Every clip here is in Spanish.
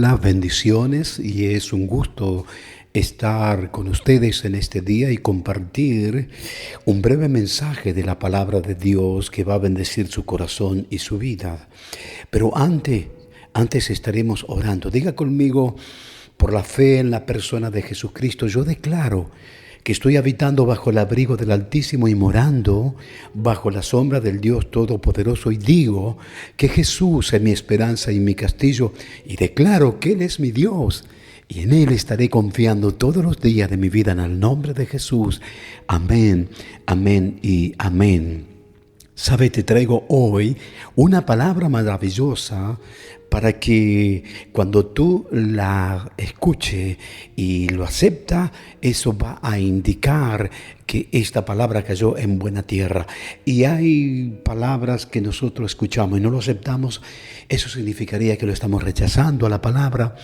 Hola, bendiciones, y es un gusto estar con ustedes en este día y compartir un breve mensaje de la palabra de Dios que va a bendecir su corazón y su vida. Pero antes estaremos orando. Diga conmigo: por la fe en la persona de Jesucristo, yo declaro que estoy habitando bajo el abrigo del Altísimo y morando bajo la sombra del Dios Todopoderoso, y digo que Jesús es mi esperanza y mi castillo, y declaro que Él es mi Dios, y en Él estaré confiando todos los días de mi vida, en el nombre de Jesús. Amén, amén y amén. Sabe, te traigo hoy una palabra maravillosa para que cuando tú la escuches y lo aceptas, eso va a indicar que esta palabra cayó en buena tierra. Y hay palabras que nosotros escuchamos y no lo aceptamos. Eso significaría que lo estamos rechazando a la palabra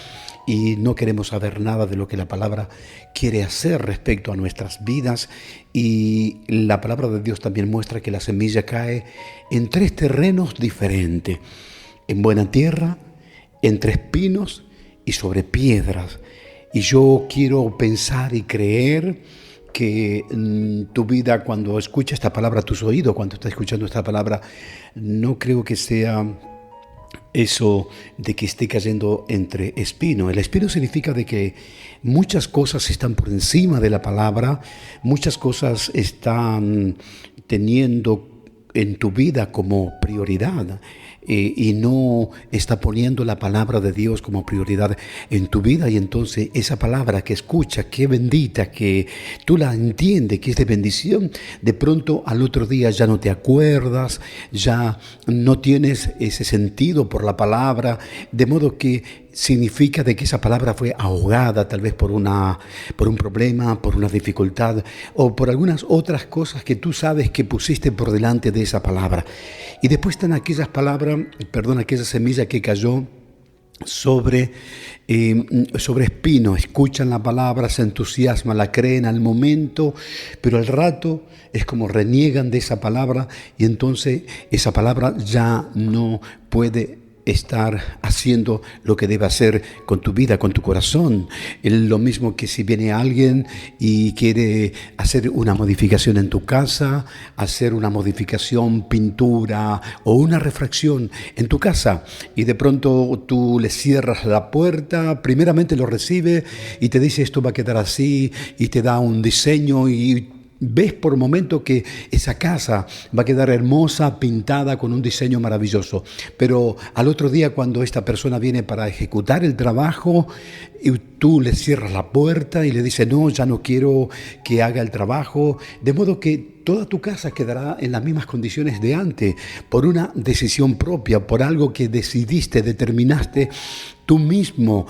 y no queremos saber nada de lo que la palabra quiere hacer respecto a nuestras vidas. Y la palabra de Dios también muestra que la semilla cae en 3 terrenos diferentes: en buena tierra, entre espinos y sobre piedras. Y yo quiero pensar y creer que tu vida, cuando escucha esta palabra, tus oídos, cuando estás escuchando esta palabra, no creo que sea eso de que esté cayendo entre espinos. El espino significa de que muchas cosas están por encima de la palabra, muchas cosas están teniendo en tu vida como prioridad, y no está poniendo la palabra de Dios como prioridad en tu vida. Y entonces esa palabra que escucha, que bendita, que tú la entiendes, que es de bendición, de pronto al otro día ya no te acuerdas, ya no tienes ese sentido por la palabra, de modo que significa de que esa palabra fue ahogada, tal vez por un problema, por una dificultad o por algunas otras cosas que tú sabes que pusiste por delante de esa palabra. Y después están aquellas palabras, aquella semilla que cayó sobre espino. Escuchan la palabra, se entusiasman, la creen al momento, pero al rato es como reniegan de esa palabra, y entonces esa palabra ya no puede estar haciendo lo que debe hacer con tu vida, con tu corazón. Es lo mismo que si viene alguien y quiere hacer una modificación en tu casa, hacer una modificación, pintura o una refracción en tu casa, y de pronto tú le cierras la puerta, primeramente lo recibe y te dice: esto va a quedar así, y te da un diseño, y ves por momento que esa casa va a quedar hermosa, pintada con un diseño maravilloso. Pero al otro día, cuando esta persona viene para ejecutar el trabajo, y tú le cierras la puerta y le dices: no, ya no quiero que haga el trabajo. De modo que toda tu casa quedará en las mismas condiciones de antes, por una decisión propia, por algo que decidiste, determinaste tú mismo.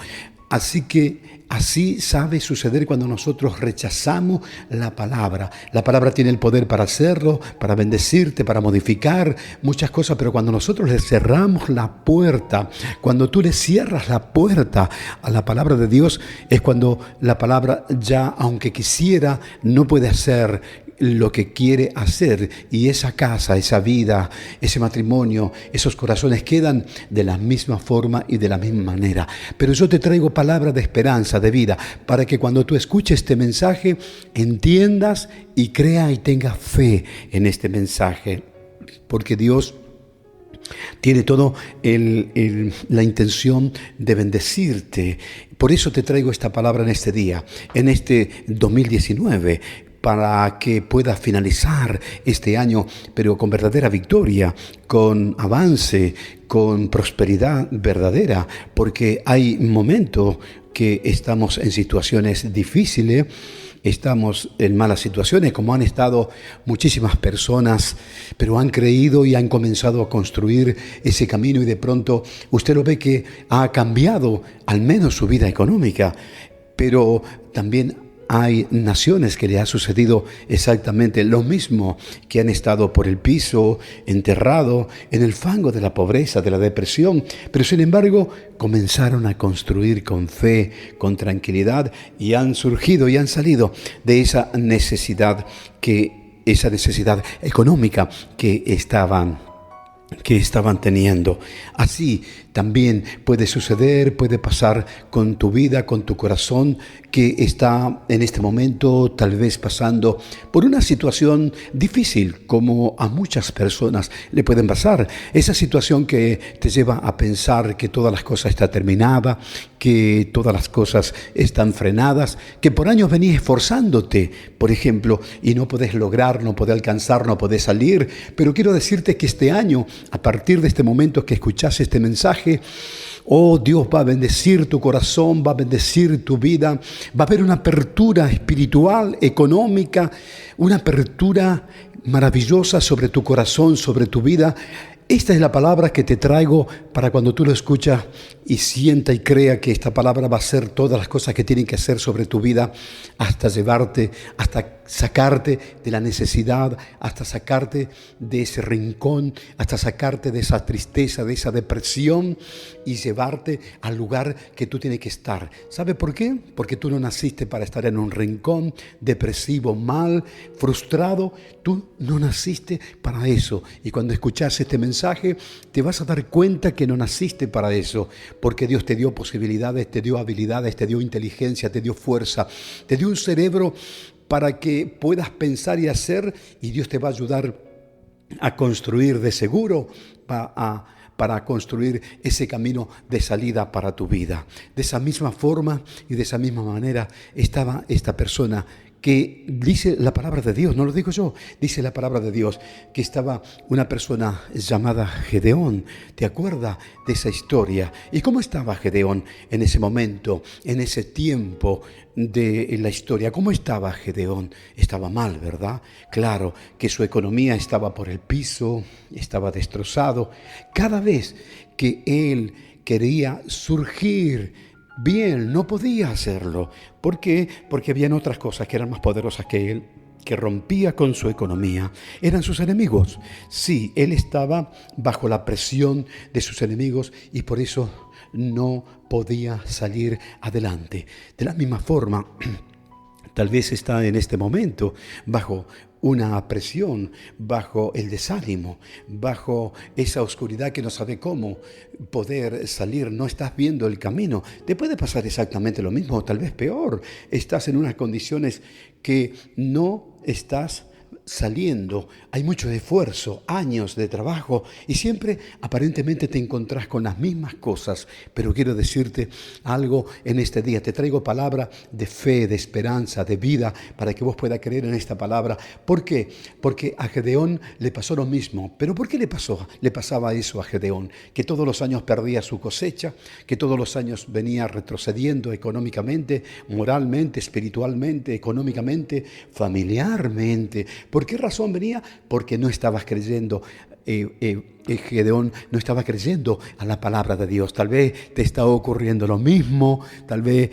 Así que así sabe suceder cuando nosotros rechazamos la palabra. La palabra tiene el poder para hacerlo, para bendecirte, para modificar muchas cosas, pero cuando nosotros le cerramos la puerta, cuando tú le cierras la puerta a la palabra de Dios, es cuando la palabra ya, aunque quisiera, no puede hacer lo que quiere hacer, y esa casa, esa vida, ese matrimonio, esos corazones quedan de la misma forma y de la misma manera. Pero yo te traigo palabra de esperanza, de vida, para que cuando tú escuches este mensaje entiendas y crea y tenga fe en este mensaje, porque Dios tiene todo la intención de bendecirte. Por eso te traigo esta palabra en este día, en este 2019, para que puedas finalizar este año, pero con verdadera victoria, con avance, con prosperidad verdadera, porque hay momentos que estamos en situaciones difíciles, estamos en malas situaciones, como han estado muchísimas personas, pero han creído y han comenzado a construir ese camino, y de pronto usted lo ve que ha cambiado al menos su vida económica, pero también hay naciones que le ha sucedido exactamente lo mismo, que han estado por el piso, enterrado en el fango de la pobreza, de la depresión, pero sin embargo comenzaron a construir con fe, con tranquilidad, y han surgido y han salido de esa necesidad económica que estaban teniendo. Así también puede suceder, puede pasar con tu vida, con tu corazón, que está en este momento tal vez pasando por una situación difícil, como a muchas personas le pueden pasar. Esa situación que te lleva a pensar que todas las cosas están terminadas, que todas las cosas están frenadas, que por años venías esforzándote, por ejemplo, y no podés lograr, no podés alcanzar, no podés salir. Pero quiero decirte que este año, a partir de este momento que escuchás este mensaje, oh, Dios va a bendecir tu corazón, va a bendecir tu vida, va a haber una apertura espiritual, económica, una apertura maravillosa sobre tu corazón, sobre tu vida. Esta es la palabra que te traigo para cuando tú lo escuchas y sienta y crea que esta palabra va a hacer todas las cosas que tienen que hacer sobre tu vida, hasta llevarte, hasta sacarte de la necesidad, hasta sacarte de ese rincón, hasta sacarte de esa tristeza, de esa depresión y llevarte al lugar que tú tienes que estar. ¿Sabe por qué? Porque tú no naciste para estar en un rincón depresivo, mal, frustrado. Tú no naciste para eso. Y cuando escuchas este mensaje, te vas a dar cuenta que no naciste para eso, porque Dios te dio posibilidades, te dio habilidades, te dio inteligencia, te dio fuerza, te dio un cerebro para que puedas pensar y hacer, y Dios te va a ayudar a construir de seguro, para construir ese camino de salida para tu vida. De esa misma forma y de esa misma manera estaba esta persona que dice la palabra de Dios, no lo digo yo, dice la palabra de Dios, que estaba una persona llamada Gedeón. ¿Te acuerdas de esa historia? ¿Y cómo estaba Gedeón en ese momento, en ese tiempo de la historia? ¿Cómo estaba Gedeón? Estaba mal, ¿verdad? Claro que su economía estaba por el piso, estaba destrozado. Cada vez que él quería surgir bien, no podía hacerlo. ¿Por qué? Porque habían otras cosas que eran más poderosas que él, que rompía con su economía. Eran sus enemigos. Sí, él estaba bajo la presión de sus enemigos y por eso no podía salir adelante. De la misma forma, tal vez está en este momento bajo una presión, bajo el desánimo, bajo esa oscuridad que no sabe cómo poder salir. No estás viendo el camino. Te puede pasar exactamente lo mismo, o tal vez peor. Estás en unas condiciones que no estás saliendo. Hay mucho esfuerzo, años de trabajo y siempre aparentemente te encontrás con las mismas cosas. Pero quiero decirte algo en este día. Te traigo palabra de fe, de esperanza, de vida, para que vos puedas creer en esta palabra. ¿Por qué? Porque a Gedeón le pasó lo mismo. ¿Pero por qué le pasaba eso a Gedeón? Que todos los años perdía su cosecha, que todos los años venía retrocediendo económicamente, moralmente, espiritualmente, económicamente, familiarmente. ¿Por qué razón venía? Porque no estabas creyendo. Gedeón no estaba creyendo a la palabra de Dios. Tal vez te está ocurriendo lo mismo, tal vez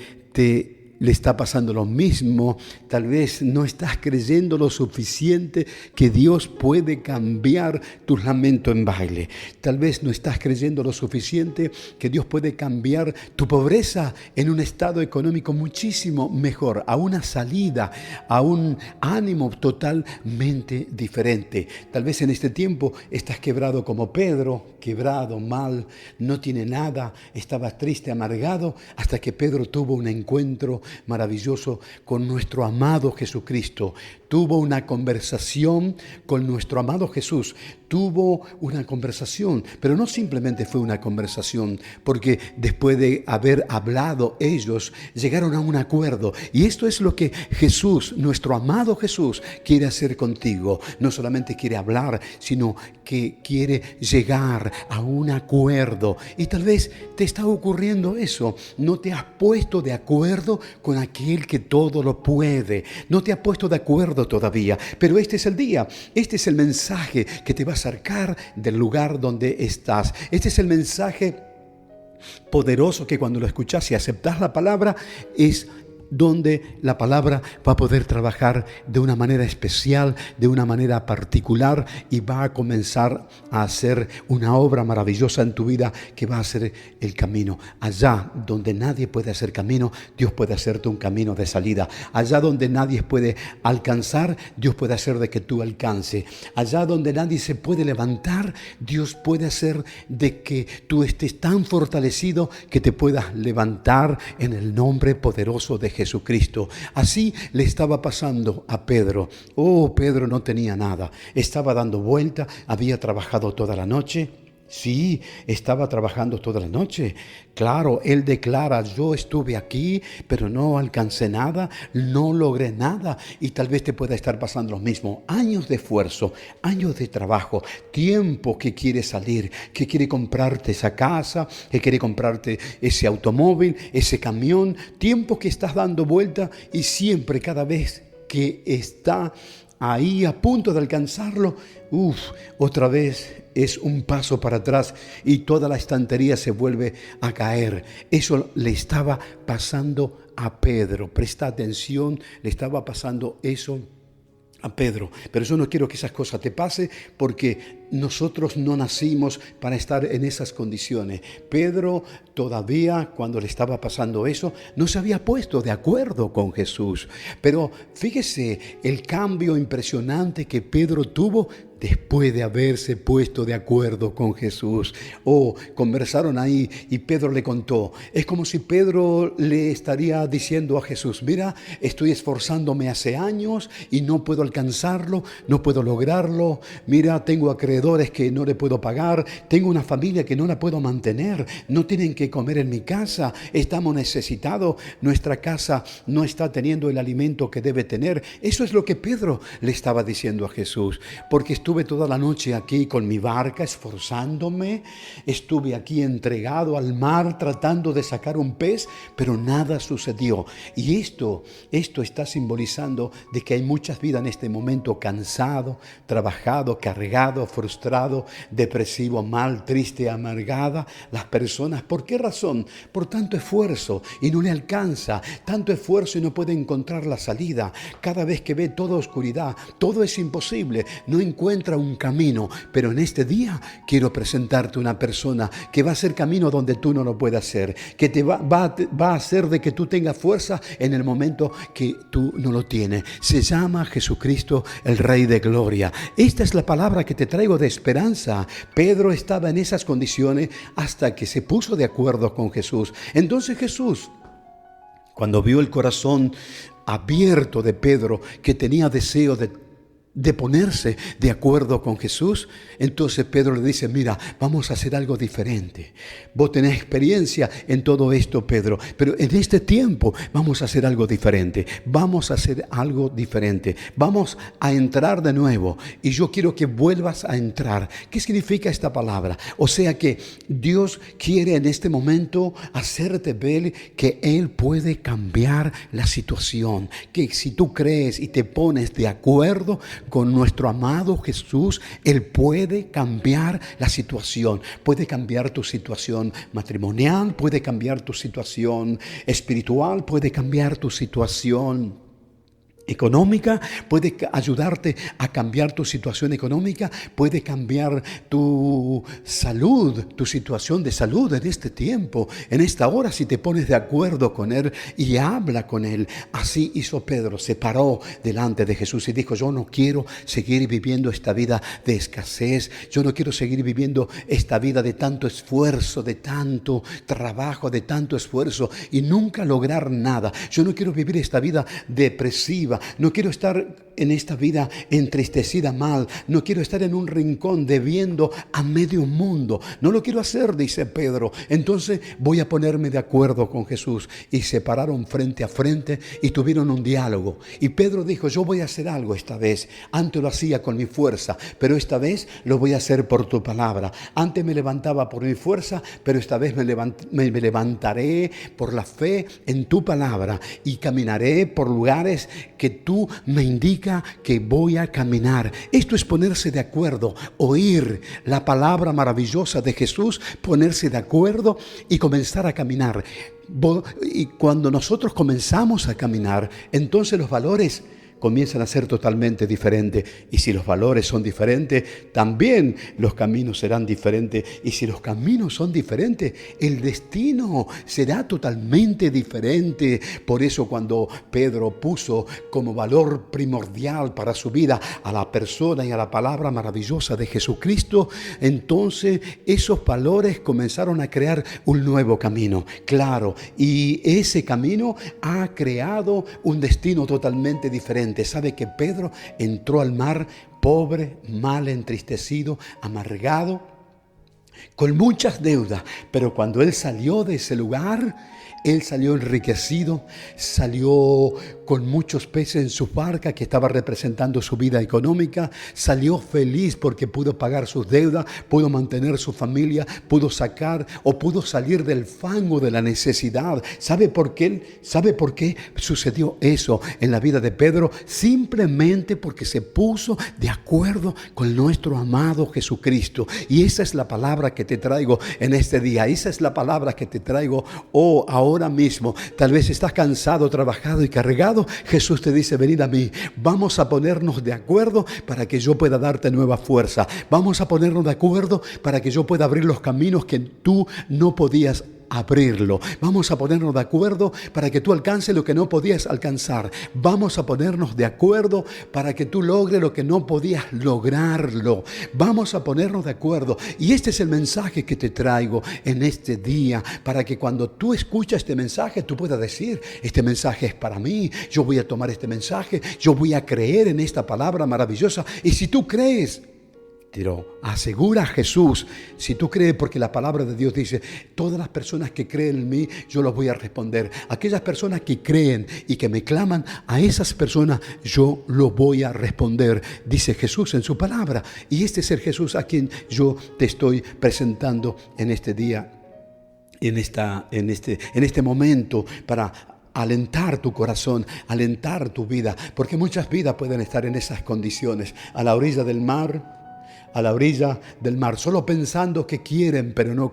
le está pasando lo mismo, tal vez no estás creyendo lo suficiente que Dios puede cambiar tu lamento en baile. Tal vez no estás creyendo lo suficiente que Dios puede cambiar tu pobreza en un estado económico muchísimo mejor, a una salida, a un ánimo totalmente diferente. Tal vez en este tiempo estás quebrado como Pedro, quebrado, mal, no tiene nada, estaba triste, amargado, hasta que Pedro tuvo un encuentro maravilloso con nuestro amado Jesucristo. Tuvo una conversación con nuestro amado Jesús. Tuvo una conversación, pero no simplemente fue una conversación, porque después de haber hablado ellos, llegaron a un acuerdo. Y esto es lo que Jesús, nuestro amado Jesús, quiere hacer contigo. No solamente quiere hablar, sino que quiere llegar a un acuerdo. Y tal vez te está ocurriendo eso. No te has puesto de acuerdo con aquel que todo lo puede. No te has puesto de acuerdo todavía, pero este es el día, este es el mensaje que te va a sacar del lugar donde estás. Este es el mensaje poderoso que cuando lo escuchas y aceptas la palabra es donde la palabra va a poder trabajar de una manera especial, de una manera particular, y va a comenzar a hacer una obra maravillosa en tu vida que va a ser el camino. Allá donde nadie puede hacer camino, Dios puede hacerte un camino de salida. Allá donde nadie puede alcanzar, Dios puede hacer de que tú alcance. Allá donde nadie se puede levantar, Dios puede hacer de que tú estés tan fortalecido que te puedas levantar en el nombre poderoso de Jesucristo. Así le estaba pasando a Pedro. Pedro no tenía nada. Estaba dando vuelta, había trabajado toda la noche. Sí, estaba trabajando toda la noche. Claro, él declara, yo estuve aquí, pero no alcancé nada, no logré nada. Y tal vez te pueda estar pasando lo mismo. Años de esfuerzo, años de trabajo, tiempo que quiere salir, que quiere comprarte esa casa, que quiere comprarte ese automóvil, ese camión. Tiempo que estás dando vuelta y siempre, cada vez que está ahí a punto de alcanzarlo, otra vez es un paso para atrás y toda la estantería se vuelve a caer. Eso le estaba pasando a Pedro. Presta atención, le estaba pasando eso a Pedro. Pero yo no quiero que esas cosas te pasen, porque nosotros no nacimos para estar en esas condiciones. Pedro todavía, cuando le estaba pasando eso, no se había puesto de acuerdo con Jesús. Pero fíjese el cambio impresionante que Pedro tuvo después de haberse puesto de acuerdo con Jesús. Conversaron ahí y Pedro le contó. Es como si Pedro le estaría diciendo a Jesús, mira, estoy esforzándome hace años y no puedo alcanzarlo, no puedo lograrlo. Mira, tengo acreedores que no le puedo pagar, tengo una familia que no la puedo mantener, no tienen que comer en mi casa, estamos necesitados, nuestra casa no está teniendo el alimento que debe tener. Eso es lo que Pedro le estaba diciendo a Jesús, porque estuve toda la noche aquí con mi barca esforzándome, estuve aquí entregado al mar tratando de sacar un pez, pero nada sucedió. Y esto está simbolizando de que hay muchas vidas en este momento cansado, trabajado, cargado, frustrado, depresivo, mal, triste, amargada. Las personas, ¿por qué razón? Por tanto esfuerzo y no le alcanza, tanto esfuerzo y no puede encontrar la salida. Cada vez que ve toda oscuridad, todo es imposible, no encuentra un camino. Pero en este día quiero presentarte una persona que va a hacer camino donde tú no lo puedas hacer, que te va a hacer de que tú tengas fuerza en el momento que tú no lo tienes. Se llama Jesucristo, el Rey de Gloria. Esta es la palabra que te traigo de esperanza. Pedro estaba en esas condiciones hasta que se puso de acuerdo con Jesús. Entonces Jesús, cuando vio el corazón abierto de Pedro, que tenía deseo de ponerse de acuerdo con Jesús, entonces Pedro le dice, mira, vamos a hacer algo diferente. Vos tenés experiencia en todo esto, Pedro, pero en este tiempo vamos a hacer algo diferente. Vamos a hacer algo diferente. Vamos a entrar de nuevo y yo quiero que vuelvas a entrar. ¿Qué significa esta palabra? O sea que Dios quiere en este momento hacerte ver que Él puede cambiar la situación, que si tú crees y te pones de acuerdo con nuestro amado Jesús, Él puede cambiar la situación. Puede cambiar tu situación matrimonial, puede cambiar tu situación espiritual, puede cambiar tu situación económica, puede ayudarte a cambiar tu situación económica, puede cambiar tu salud, tu situación de salud en este tiempo, en esta hora, si te pones de acuerdo con Él y habla con Él. Así hizo Pedro, se paró delante de Jesús y dijo, yo no quiero seguir viviendo esta vida de escasez, yo no quiero seguir viviendo esta vida de tanto esfuerzo, de tanto trabajo, de tanto esfuerzo y nunca lograr nada. Yo no quiero vivir esta vida depresiva. No quiero estar en esta vida entristecida mal. No quiero estar en un rincón debiendo a medio mundo. No lo quiero hacer, dice Pedro. Entonces voy a ponerme de acuerdo con Jesús. Y se pararon frente a frente y tuvieron un diálogo. Y Pedro dijo, yo voy a hacer algo esta vez. Antes lo hacía con mi fuerza, pero esta vez lo voy a hacer por tu palabra. Antes me levantaba por mi fuerza, pero esta vez me levantaré por la fe en tu palabra y caminaré por lugares que tú me indica que voy a caminar. Esto es ponerse de acuerdo, oír la palabra maravillosa de Jesús, ponerse de acuerdo y comenzar a caminar. Y cuando nosotros comenzamos a caminar, entonces los valores comienzan a ser totalmente diferentes. Y si los valores son diferentes, también los caminos serán diferentes. Y si los caminos son diferentes, el destino será totalmente diferente. Por eso cuando Pedro puso como valor primordial para su vida a la persona y a la palabra maravillosa de Jesucristo, entonces esos valores comenzaron a crear un nuevo camino. Claro, y ese camino ha creado un destino totalmente diferente. Sabe que Pedro entró al mar pobre, mal, entristecido, amargado, con muchas deudas, pero cuando él salió de ese lugar, él salió enriquecido, salió con muchos peces en su barca que estaba representando su vida económica, salió feliz porque pudo pagar sus deudas, pudo mantener su familia, pudo sacar o pudo salir del fango de la necesidad. ¿Sabe por qué? ¿Sabe por qué sucedió eso en la vida de Pedro? Simplemente porque se puso de acuerdo con nuestro amado Jesucristo. Y esa es la palabra que te traigo en este día. Esa es la palabra que te traigo ahora mismo. Tal vez estás cansado, trabajado y cargado. Jesús te dice: venid a mí, vamos a ponernos de acuerdo para que yo pueda darte nueva fuerza. Vamos a ponernos de acuerdo para que yo pueda abrir los caminos que tú no podías abrirlo. Vamos a ponernos de acuerdo para que tú alcances lo que no podías alcanzar. Vamos a ponernos de acuerdo para que tú logres lo que no podías lograrlo. Vamos a ponernos de acuerdo. Y este es el mensaje que te traigo en este día, para que cuando tú escuchas este mensaje, tú puedas decir: este mensaje es para mí, yo voy a tomar este mensaje, yo voy a creer en esta palabra maravillosa. Y si tú crees, pero asegura a Jesús, si tú crees, porque la palabra de Dios dice: todas las personas que creen en mí, yo los voy a responder. Aquellas personas que creen y que me claman, a esas personas yo los voy a responder, dice Jesús en su palabra. Y este es el Jesús a quien yo te estoy presentando en este día, en este momento, para alentar tu corazón, alentar tu vida, porque muchas vidas pueden estar en esas condiciones, a la orilla del mar, solo pensando que quieren, pero no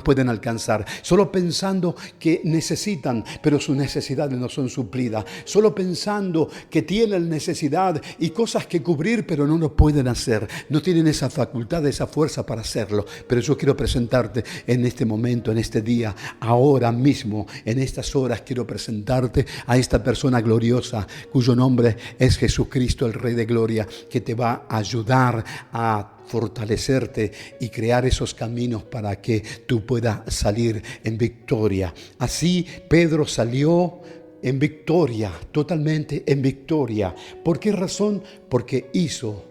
pueden alcanzar, solo pensando que necesitan, pero sus necesidades no son suplidas, solo pensando que tienen necesidad y cosas que cubrir, pero no lo pueden hacer, no tienen esa facultad, esa fuerza para hacerlo. Pero yo quiero presentarte en este momento, en este día, ahora mismo, en estas horas, quiero presentarte a esta persona gloriosa, cuyo nombre es Jesucristo, el Rey de Gloria, que te va a ayudar a fortalecerte y crear esos caminos para que tú puedas salir en victoria. Así Pedro salió en victoria, totalmente en victoria. ¿Por qué razón? Porque hizo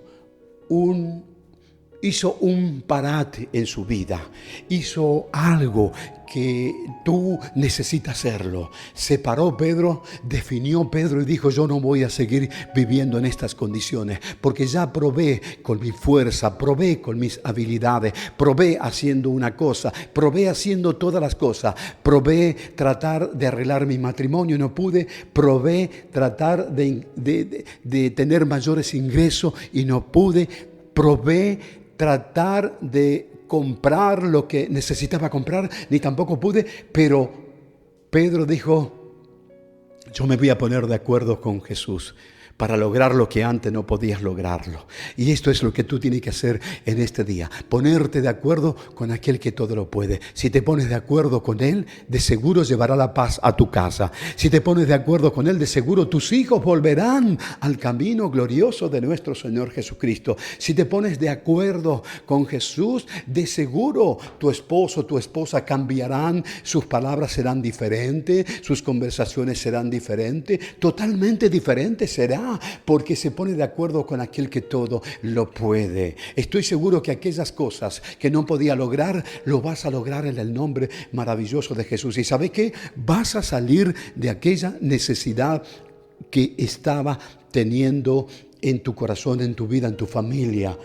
un parate en su vida, hizo algo que tú necesitas hacerlo. Se paró Pedro, definió Pedro y dijo: yo no voy a seguir viviendo en estas condiciones, porque ya probé con mi fuerza, probé con mis habilidades, probé haciendo una cosa, probé haciendo todas las cosas, probé tratar de arreglar mi matrimonio y no pude, probé tratar de tener mayores ingresos y no pude, probé tratar de comprar lo que necesitaba comprar, ni tampoco pude. Pero Pedro dijo: yo me voy a poner de acuerdo con Jesús para lograr lo que antes no podías lograrlo. Y esto es lo que tú tienes que hacer en este día: ponerte de acuerdo con aquel que todo lo puede. Si te pones de acuerdo con Él, de seguro llevará la paz a tu casa. Si te pones de acuerdo con Él, de seguro tus hijos volverán al camino glorioso de nuestro Señor Jesucristo. Si te pones de acuerdo con Jesús, de seguro tu esposo, tu esposa cambiarán, sus palabras serán diferentes, sus conversaciones serán diferentes, totalmente diferentes será, porque se pone de acuerdo con aquel que todo lo puede. Estoy seguro que aquellas cosas que no podía lograr, lo vas a lograr en el nombre maravilloso de Jesús. ¿Y sabe qué? Vas a salir de aquella necesidad que estaba teniendo en tu corazón, en tu vida, en tu familia.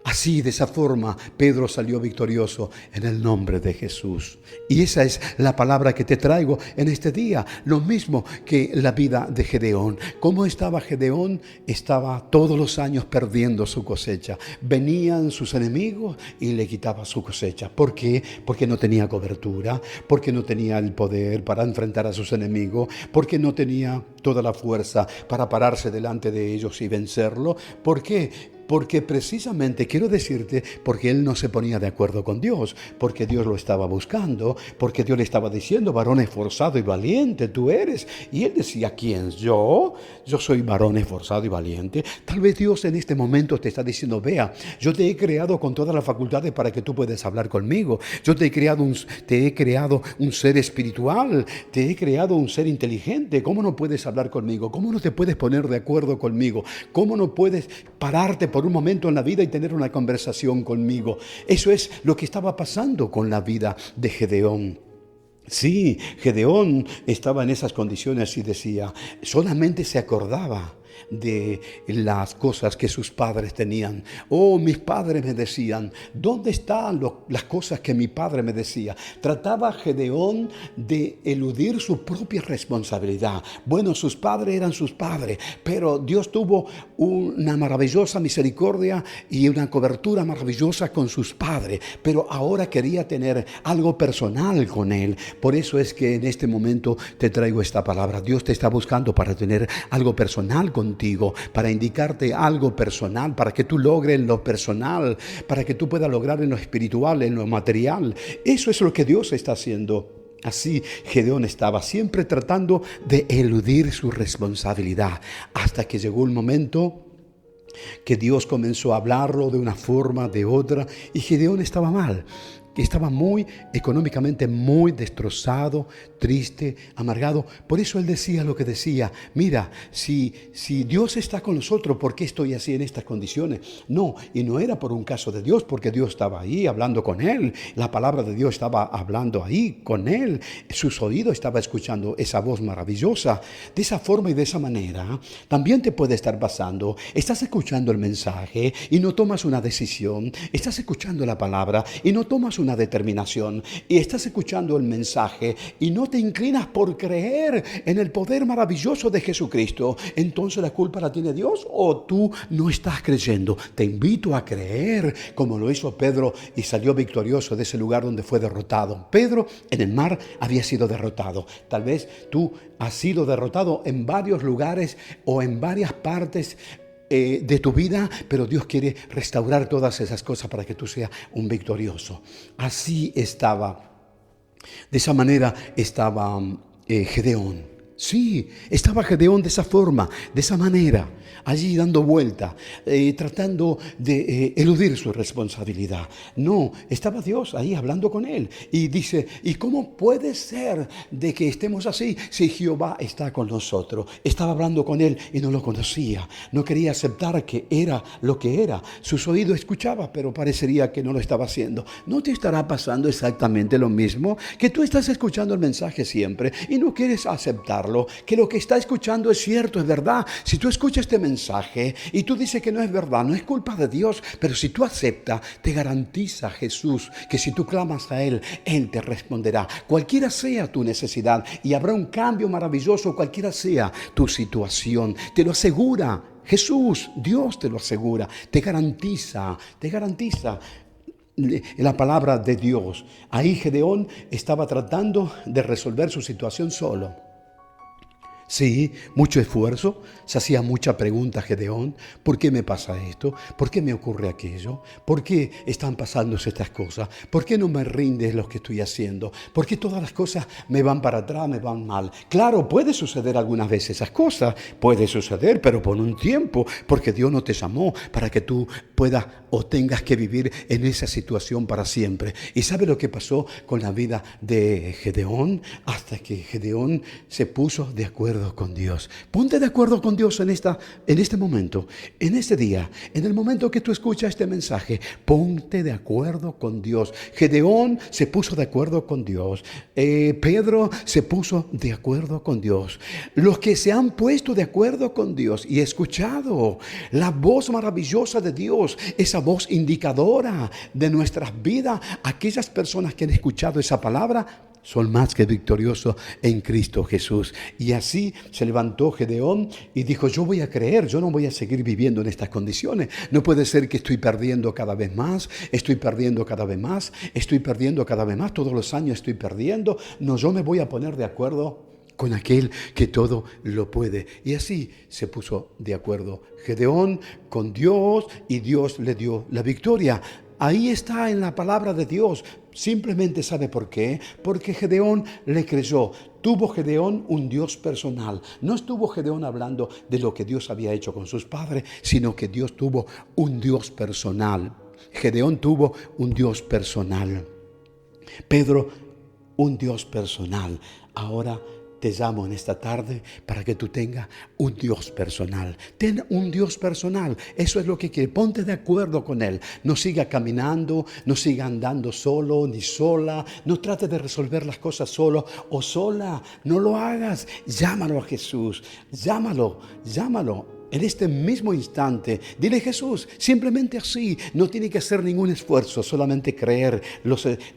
Así, de esa forma, Pedro salió victorioso en el nombre de Jesús. Y esa es la palabra que te traigo en este día. Lo mismo que la vida de Gedeón. ¿Cómo estaba Gedeón? Estaba todos los años perdiendo su cosecha. Venían sus enemigos y le quitaban su cosecha. ¿Por qué? Porque no tenía cobertura, porque no tenía el poder para enfrentar a sus enemigos, porque no tenía toda la fuerza para pararse delante de ellos y vencerlo. ¿Por qué? Porque precisamente, quiero decirte, porque él no se ponía de acuerdo con Dios, porque Dios lo estaba buscando, porque Dios le estaba diciendo, varón esforzado y valiente tú eres. Y él decía, ¿quién? ¿Yo? Yo soy varón esforzado y valiente. Tal vez Dios en este momento te está diciendo, vea, yo te he creado con todas las facultades para que tú puedas hablar conmigo. Yo te he creado un ser espiritual, te he creado un ser inteligente. ¿Cómo no puedes hablar conmigo? ¿Cómo no te puedes poner de acuerdo conmigo? ¿Cómo no puedes pararte por un momento en la vida y tener una conversación conmigo? Eso es lo que estaba pasando con la vida de Gedeón. Sí, Gedeón estaba en esas condiciones y decía, solamente se acordaba de las cosas que sus padres tenían. Oh, mis padres me decían, ¿dónde están las cosas que mi padre me decía? Trataba Gedeón de eludir su propia responsabilidad. Bueno, sus padres eran sus padres, pero Dios tuvo una maravillosa misericordia y una cobertura maravillosa con sus padres, pero ahora quería tener algo personal con él. Por eso es que en este momento te traigo esta palabra. Dios te está buscando para tener algo personal contigo, para indicarte algo personal, para que tú logres en lo personal, para que tú puedas lograr en lo espiritual, en lo material. Eso es lo que Dios está haciendo. Así Gedeón estaba siempre tratando de eludir su responsabilidad, hasta que llegó un momento que Dios comenzó a hablarlo de una forma, de otra, y Gedeón estaba mal. Estaba económicamente muy destrozado, triste, amargado. Por eso él decía lo que decía. Mira, si Dios está con nosotros, ¿por qué estoy así en estas condiciones? No, y no era por un caso de Dios, porque Dios estaba ahí hablando con él. La palabra de Dios estaba hablando ahí con él. Sus oídos estaban escuchando esa voz maravillosa. De esa forma y de esa manera, también te puede estar pasando. Estás escuchando el mensaje y no tomas una decisión. Estás escuchando la palabra y no tomas una determinación, y estás escuchando el mensaje y no te inclinas por creer en el poder maravilloso de Jesucristo. Entonces, ¿la culpa la tiene Dios o tú no estás creyendo? Te invito a creer como lo hizo Pedro y salió victorioso de ese lugar donde fue derrotado. Pedro en el mar había sido derrotado. Tal vez tú has sido derrotado en varios lugares o en varias partes de tu vida, pero Dios quiere restaurar todas esas cosas para que tú seas un victorioso. Así estaba, de esa manera estaba Gedeón. Sí, estaba Gedeón de esa forma, de esa manera, allí dando vuelta, tratando de eludir su responsabilidad. No, estaba Dios ahí hablando con él y dice, ¿y cómo puede ser de que estemos así si Jehová está con nosotros? Estaba hablando con él y no lo conocía, no quería aceptar que era lo que era. Sus oídos escuchaban, pero parecería que no lo estaba haciendo. ¿No te estará pasando exactamente lo mismo? Que tú estás escuchando el mensaje siempre y no quieres aceptarlo, que lo que está escuchando es cierto, es verdad. Si tú escuchas este mensaje y tú dices que no es verdad, no es culpa de Dios, pero si tú aceptas, te garantiza Jesús que si tú clamas a Él, Él te responderá, cualquiera sea tu necesidad, y habrá un cambio maravilloso, cualquiera sea tu situación. Te lo asegura Jesús, Dios te lo asegura, te garantiza la palabra de Dios. Ahí Gedeón estaba tratando de resolver su situación solo. Sí, mucho esfuerzo, se hacía mucha pregunta Gedeón, ¿por qué me pasa esto? ¿Por qué me ocurre aquello? ¿Por qué están pasándose estas cosas? ¿Por qué no me rinde lo que estoy haciendo? ¿Por qué todas las cosas me van para atrás, me van mal? Claro, puede suceder algunas veces esas cosas, puede suceder, pero por un tiempo, porque Dios no te llamó para que tú puedas o tengas que vivir en esa situación para siempre. ¿Y sabe lo que pasó con la vida de Gedeón? Hasta que Gedeón se puso de acuerdo acuerdo con Dios. Ponte de acuerdo con Dios en este momento, en este día, en el momento que tú escuchas este mensaje. Ponte de acuerdo con Dios. Gedeón se puso de acuerdo con Dios. Pedro se puso de acuerdo con Dios. Los que se han puesto de acuerdo con Dios y escuchado la voz maravillosa de Dios, esa voz indicadora de nuestras vidas, aquellas personas que han escuchado esa palabra son más que victoriosos en Cristo Jesús. Y así se levantó Gedeón y dijo: yo voy a creer, yo no voy a seguir viviendo en estas condiciones. No puede ser que estoy perdiendo cada vez más, estoy perdiendo cada vez más, todos los años estoy perdiendo. No, yo me voy a poner de acuerdo con aquel que todo lo puede. Y así se puso de acuerdo Gedeón con Dios y Dios le dio la victoria. Ahí está en la palabra de Dios. Simplemente, ¿sabe por qué? Porque Gedeón le creyó. Tuvo Gedeón un Dios personal. No estuvo Gedeón hablando de lo que Dios había hecho con sus padres, sino que Dios tuvo un Dios personal. Gedeón tuvo un Dios personal. Pedro, un Dios personal. Ahora te llamo en esta tarde para que tú tengas un Dios personal. Ten un Dios personal. Eso es lo que quiere. Ponte de acuerdo con Él. No siga caminando, no siga andando solo ni sola. No trate de resolver las cosas solo o sola. No lo hagas. Llámalo a Jesús. Llámalo. En este mismo instante, dile: Jesús, simplemente así, no tiene que hacer ningún esfuerzo, solamente creer.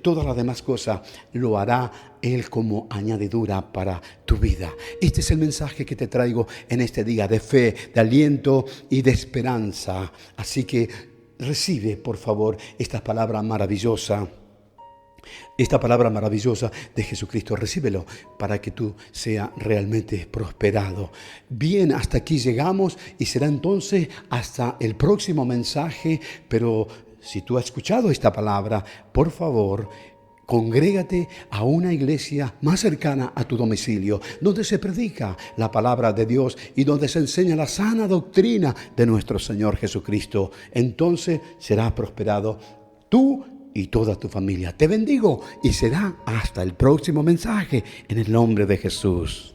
Todas las demás cosas lo hará Él como añadidura para tu vida. Este es el mensaje que te traigo en este día de fe, de aliento y de esperanza. Así que recibe, por favor, esta palabra maravillosa. Esta palabra maravillosa de Jesucristo, recíbelo para que tú seas realmente prosperado. Bien, hasta aquí llegamos y será entonces hasta el próximo mensaje. Pero si tú has escuchado esta palabra, por favor, congrégate a una iglesia más cercana a tu domicilio, donde se predica la palabra de Dios y donde se enseña la sana doctrina de nuestro Señor Jesucristo. Entonces serás prosperado tú y toda tu familia. Te bendigo y será hasta el próximo mensaje en el nombre de Jesús.